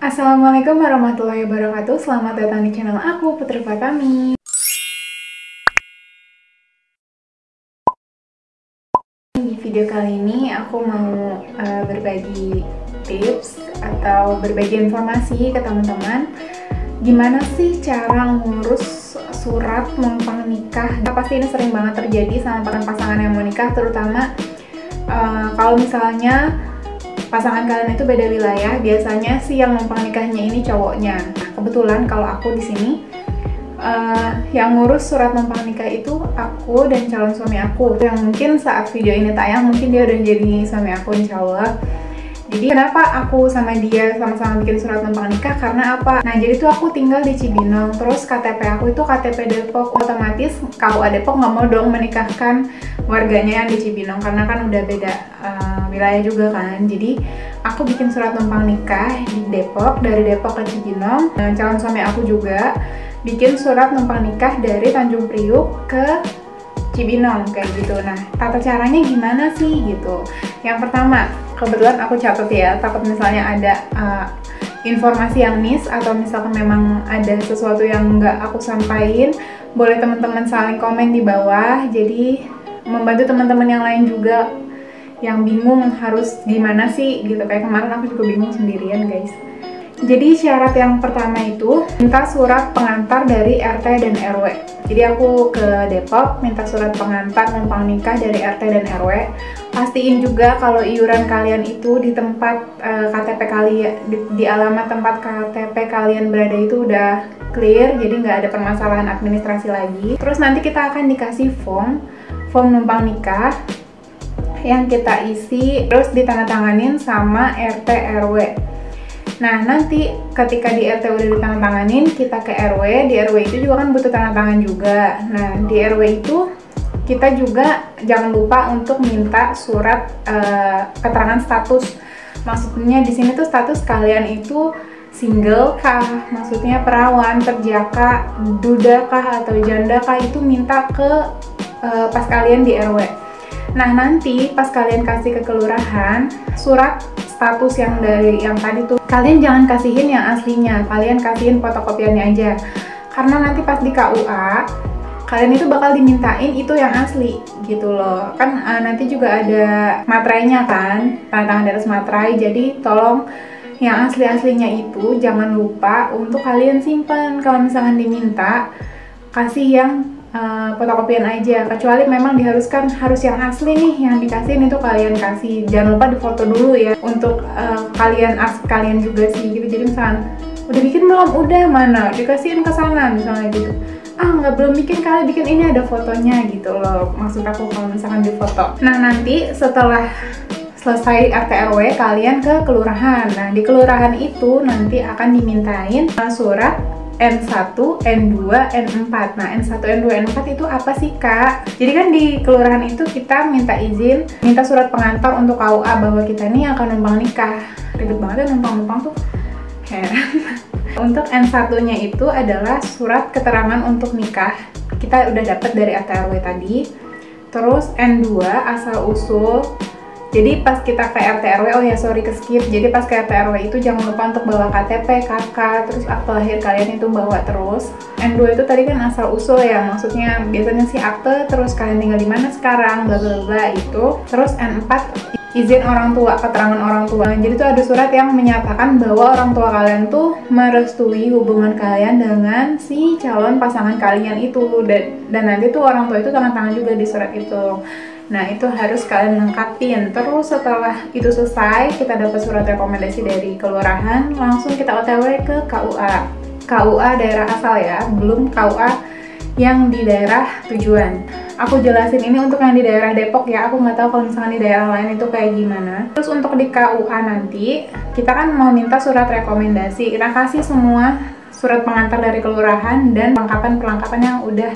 Assalamualaikum warahmatullahi wabarakatuh. Selamat datang di channel aku, Putri Fatami. Di video kali ini aku mau berbagi tips atau berbagi informasi ke teman-teman. Gimana sih cara ngurus surat numpang nikah? Pasti ini sering banget terjadi sama pasangan yang mau nikah, terutama kalau misalnya pasangan kalian itu beda wilayah. Biasanya sih yang numpang nikahnya ini cowoknya. Kebetulan kalau aku di sini yang ngurus surat numpang nikah itu aku dan calon suami aku. Yang mungkin saat video ini tayang mungkin dia udah jadi suami aku, insya Allah. Jadi kenapa aku sama dia sama-sama bikin surat numpang nikah? Karena apa? Nah, jadi tuh aku tinggal di Cibinong, terus KTP aku itu KTP Depok. Otomatis KUA Depok nggak mau dong menikahkan warganya yang di Cibinong, karena kan udah beda wilayah juga kan. Jadi aku bikin surat numpang nikah di Depok, dari Depok ke Cibinong. Calon suami aku juga bikin surat numpang nikah dari Tanjung Priuk ke Cibinong, kayak gitu. Nah, tata caranya gimana sih gitu? Yang pertama, kebetulan aku catat ya, takut misalnya ada informasi yang miss atau misalkan memang ada sesuatu yang nggak aku sampaikan, boleh teman-teman saling komen di bawah. Jadi membantu teman-teman yang lain juga yang bingung harus gimana sih gitu. Kayak kemarin aku juga bingung sendirian, guys. Jadi syarat yang pertama itu minta surat pengantar dari RT dan RW. Jadi aku ke Depok minta surat pengantar numpang nikah dari RT dan RW. Pastiin juga kalau iuran kalian itu di tempat KTP kalian, di alamat tempat KTP kalian berada itu udah clear, jadi nggak ada permasalahan administrasi lagi. Terus nanti kita akan dikasih form numpang nikah yang kita isi, terus ditandatanganin sama RT RW. Nah, nanti ketika di RT udah ditandatanganin, kita ke RW. Di RW itu juga kan butuh tanda tangan juga. Nah, di RW itu kita juga jangan lupa untuk minta surat keterangan status. Maksudnya di sini tuh status kalian itu single kah, maksudnya perawan, terjaka, duda kah, atau janda kah, itu minta ke pas kalian di RW. Nah, nanti pas kalian kasih ke kelurahan surat status yang dari yang tadi tuh, kalian jangan kasihin yang aslinya, kalian kasihin fotokopiannya aja. Karena nanti pas di KUA kalian itu bakal dimintain itu yang asli gitu loh. Kan nanti juga ada materainya kan, tanda tangan di atas materai. Jadi tolong yang asli-aslinya itu jangan lupa untuk kalian simpan. Kalau misalkan diminta, kasih yang fotokopian aja, kecuali memang diharuskan harus yang asli nih yang dikasihin, itu kalian kasih. Jangan lupa difoto dulu ya untuk kalian juga sih gitu. Jadi misalkan udah bikin belum, udah mana dikasihin ke sana misalnya gitu, nggak belum bikin, kali bikin ini ada fotonya gitu loh, maksud aku kalau misalkan difoto. Nah, nanti setelah selesai RT RW kalian ke kelurahan. Nah, di kelurahan itu nanti akan dimintain surat N1, N2, N4. Nah, N1, N2, N4 itu apa sih, Kak? Jadi kan di kelurahan itu kita minta izin, minta surat pengantar untuk KUA bahwa kita nih akan numpang nikah. Ribet banget ya numpang-numpang tuh, heran. Untuk N1-nya itu adalah surat keterangan untuk nikah. Kita udah dapet dari RT RW tadi. Terus N2 asal usul. Jadi pas kita ke RT RW, oh ya sorry ke skip. Jadi pas ke RT RW itu jangan lupa untuk bawa KTP, KK, terus akte lahir kalian itu bawa terus. N2 itu tadi kan asal usul ya, maksudnya biasanya sih akte, terus kalian tinggal di mana sekarang, bla bla bla itu. Terus N4 izin orang tua, keterangan orang tua. Jadi tuh ada surat yang menyatakan bahwa orang tua kalian tuh merestui hubungan kalian dengan si calon pasangan kalian itu, dan nanti tuh orang tua itu tanda tangan juga di surat itu. Nah, itu harus kalian lengkapin. Terus setelah itu selesai, kita dapat surat rekomendasi dari kelurahan, langsung kita OTW ke KUA. KUA daerah asal ya, belum KUA yang di daerah tujuan. Aku jelasin ini untuk yang di daerah Depok ya, aku nggak tahu kalau misalnya di daerah lain itu kayak gimana. Terus untuk di KUA nanti, kita kan mau minta surat rekomendasi. Kita kasih semua surat pengantar dari kelurahan dan perlengkapan yang udah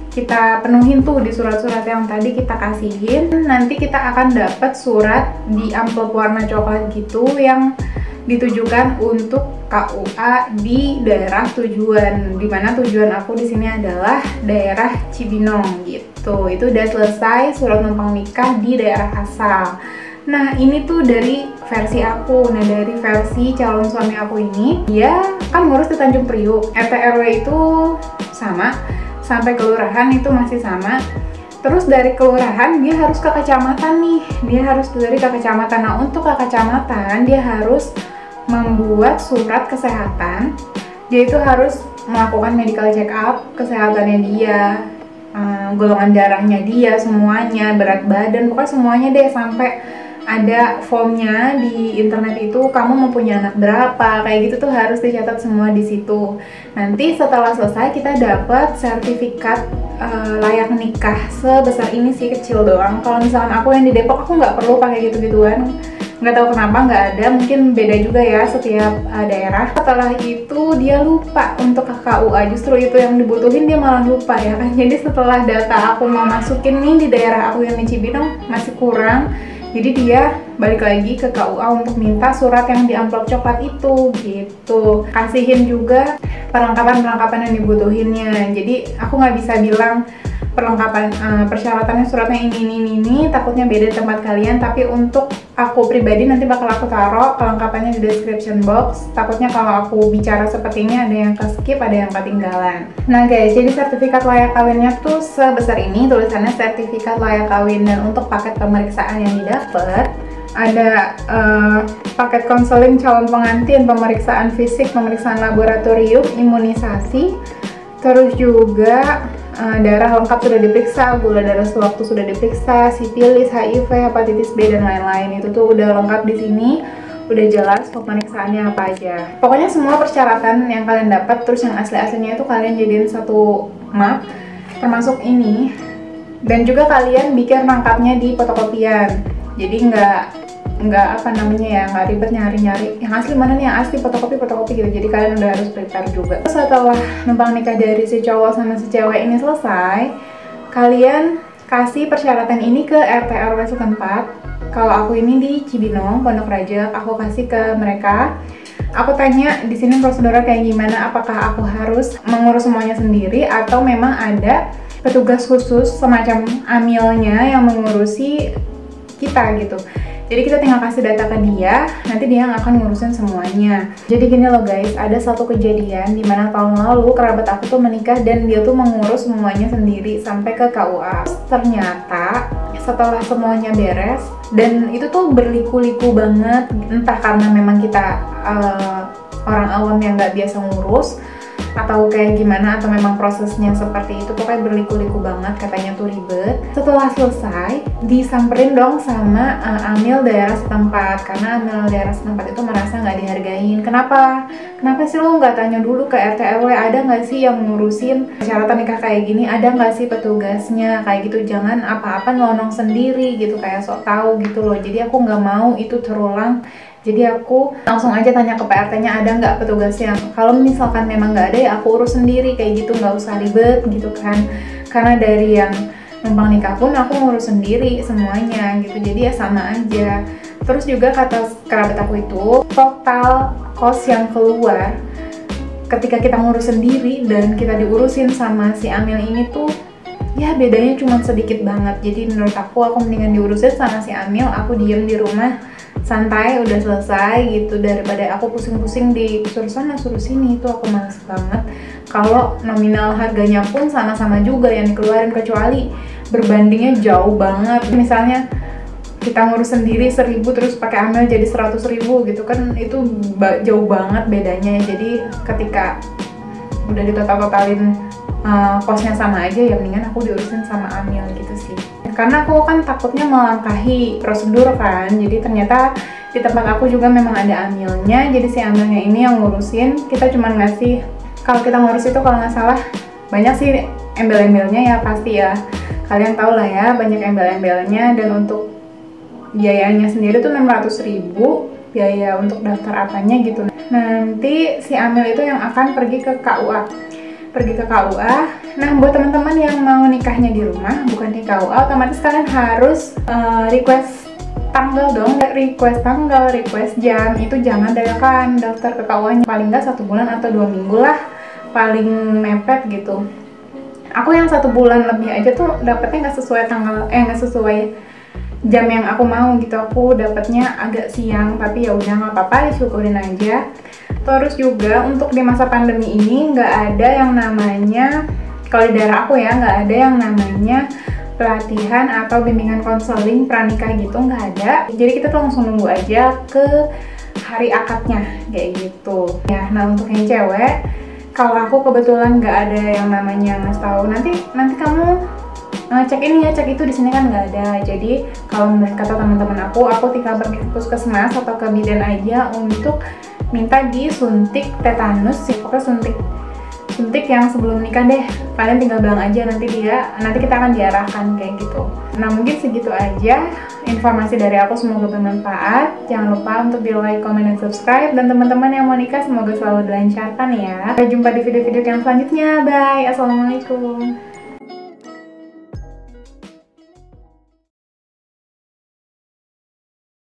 kita penuhin tuh di surat-surat yang tadi kita kasihin. Nanti kita akan dapat surat di amplop warna coklat gitu yang ditujukan untuk KUA di daerah tujuan, dimana tujuan aku di sini adalah daerah Cibinong gitu. Itu udah selesai surat numpang nikah di daerah asal. Nah ini tuh dari versi aku. Nah dari versi calon suami aku ini, dia kan ngurus di Tanjung Priuk. RT RW itu sama, sampai kelurahan itu masih sama. Terus dari kelurahan dia harus ke kecamatan nih. Dia harus dari ke kecamatan. Nah untuk ke kecamatan dia harus membuat surat kesehatan. Dia itu harus melakukan medical check up kesehatannya dia, golongan darahnya dia, semuanya, berat badan, pokoknya semuanya deh, sampai ada formnya di internet itu kamu mempunyai anak berapa, kayak gitu tuh harus dicatat semua di situ. Nanti setelah selesai kita dapat sertifikat layak nikah sebesar ini sih, kecil doang. Kalau misalkan aku yang di Depok aku nggak perlu pakai gitu-gituan, nggak tahu kenapa nggak ada, mungkin beda juga ya setiap daerah. Setelah itu dia lupa untuk ke KUA, justru itu yang dibutuhin dia malah lupa ya kan. Jadi setelah data aku mau masukin nih di daerah aku yang di Cibinong masih kurang, jadi dia balik lagi ke KUA untuk minta surat yang di amplop coklat itu gitu. Kasihin juga perlengkapan yang dibutuhinnya. Jadi aku nggak bisa bilang perlengkapan persyaratannya suratnya ini, takutnya beda tempat kalian. Tapi untuk aku pribadi nanti bakal aku taruh kelengkapannya di description box. Takutnya kalau aku bicara seperti ini ada yang ke skip, ada yang ketinggalan. Nah guys, jadi sertifikat layak kawinnya tuh sebesar ini, tulisannya sertifikat layak kawin. Dan untuk paket pemeriksaan yang didapat ada paket konseling calon pengantin, pemeriksaan fisik, pemeriksaan laboratorium, imunisasi, terus juga darah lengkap sudah diperiksa, gula darah sewaktu sudah diperiksa, sifilis, HIV, hepatitis B dan lain-lain. Itu tuh udah lengkap di sini, udah jelas pemeriksaannya apa aja. Pokoknya semua persyaratan yang kalian dapat, terus yang asli-aslinya itu kalian jadiin satu map, termasuk ini. Dan juga kalian bikin lengkapnya di fotokopian. Jadi nggak apa namanya ya, nggak ribet nyari-nyari yang asli mana nih, yang asli fotokopi gitu. Jadi kalian udah harus prepare juga. Setelah numpang nikah dari si cowok sama si cewek ini selesai, kalian kasih persyaratan ini ke RT RW setempat. Kalau aku ini di Cibinong, Pondok Raja, aku kasih ke mereka. Aku tanya di sini prosedurnya kayak gimana, apakah aku harus mengurus semuanya sendiri atau memang ada petugas khusus semacam amilnya yang mengurusi kita gitu. Jadi kita tinggal kasih data ke dia, nanti dia yang akan ngurusin semuanya. Jadi gini loh guys, ada satu kejadian dimana tahun lalu kerabat aku tuh menikah dan dia tuh mengurus semuanya sendiri sampai ke KUA. Ternyata setelah semuanya beres, dan itu tuh berliku-liku banget, entah karena memang kita orang awam yang nggak biasa ngurus, atau kayak gimana, atau memang prosesnya seperti itu, pokoknya berliku-liku banget, katanya tuh ribet. Setelah selesai, disamperin dong sama amil daerah setempat, karena amil daerah setempat itu merasa nggak dihargain. Kenapa sih lo nggak tanya dulu ke RT RW, ada nggak sih yang ngurusin persyaratan nikah kayak gini, ada nggak sih petugasnya, kayak gitu. Jangan apa-apa nyelonong sendiri gitu, kayak sok tahu gitu loh. Jadi aku nggak mau itu terulang. Jadi aku langsung aja tanya ke PRT-nya, ada nggak petugasnya. Kalau misalkan memang nggak ada, ya aku urus sendiri kayak gitu, nggak usah ribet gitu kan. Karena dari yang numpang nikah pun aku ngurus sendiri semuanya gitu, jadi ya sama aja. Terus juga kata kerabat aku itu, total cost yang keluar ketika kita ngurus sendiri dan kita diurusin sama si amil ini tuh ya bedanya cuma sedikit banget. Jadi menurut aku mendingan diurusin sama si amil, aku diem di rumah santai udah selesai gitu, daripada aku pusing-pusing di suruh sana suruh sini. Itu aku males banget. Kalau nominal harganya pun sama-sama juga yang dikeluarin, kecuali berbandingnya jauh banget. Misalnya kita ngurus sendiri 1.000 terus pakai amil jadi 100.000 gitu kan, itu jauh banget bedanya. Jadi ketika udah ditotal-totalin kosnya sama aja, ya mendingan aku diurusin sama amil gitu sih. Karena aku kan takutnya melangkahi prosedur kan, jadi ternyata di tempat aku juga memang ada amilnya. Jadi si amilnya ini yang ngurusin, kita cuma ngasih, kalau kita ngurus itu kalau nggak salah banyak sih embel-embelnya ya, pasti ya kalian tau lah ya, banyak embel-embelnya. Dan untuk biayanya sendiri tuh 600.000 biaya untuk daftar apanya gitu. Nanti si amil itu yang akan pergi ke KUA. Nah buat teman-teman yang mau nikahnya di rumah bukan di KUA, otomatis kalian harus request tanggal dong, request tanggal, request jam. Itu jangan dadakan daftar ke KUA-nya, paling nggak 1 bulan atau 2 minggu lah paling mepet gitu. Aku yang 1 bulan lebih aja tuh dapetnya nggak sesuai tanggal, nggak sesuai jam yang aku mau gitu. Aku dapatnya agak siang, tapi ya udah nggak apa-apa, disyukurin aja. Terus juga untuk di masa pandemi ini nggak ada yang namanya, kalau di daerah aku ya, nggak ada yang namanya pelatihan atau bimbingan konseling pranikah gitu, nggak ada. Jadi kita tuh langsung nunggu aja ke hari akadnya kayak gitu ya. Nah untuk yang cewek, kalau aku kebetulan nggak ada yang namanya ngasih tahu nanti kamu cek ini ya, cek itu, di sini kan nggak ada. Jadi kalau menurut kata teman-teman aku tinggal pergi ke puskesmas atau ke bidan aja untuk minta disuntik tetanus sih, pokoknya suntik yang sebelum nikah deh. Kalian tinggal bilang aja, nanti kita akan diarahkan kayak gitu. Nah mungkin segitu aja informasi dari aku, semoga bermanfaat. Jangan lupa untuk di like, comment, dan subscribe. Dan teman-teman yang mau nikah semoga selalu dilancarkan ya. Sampai jumpa di video-video yang selanjutnya. Bye. Assalamualaikum.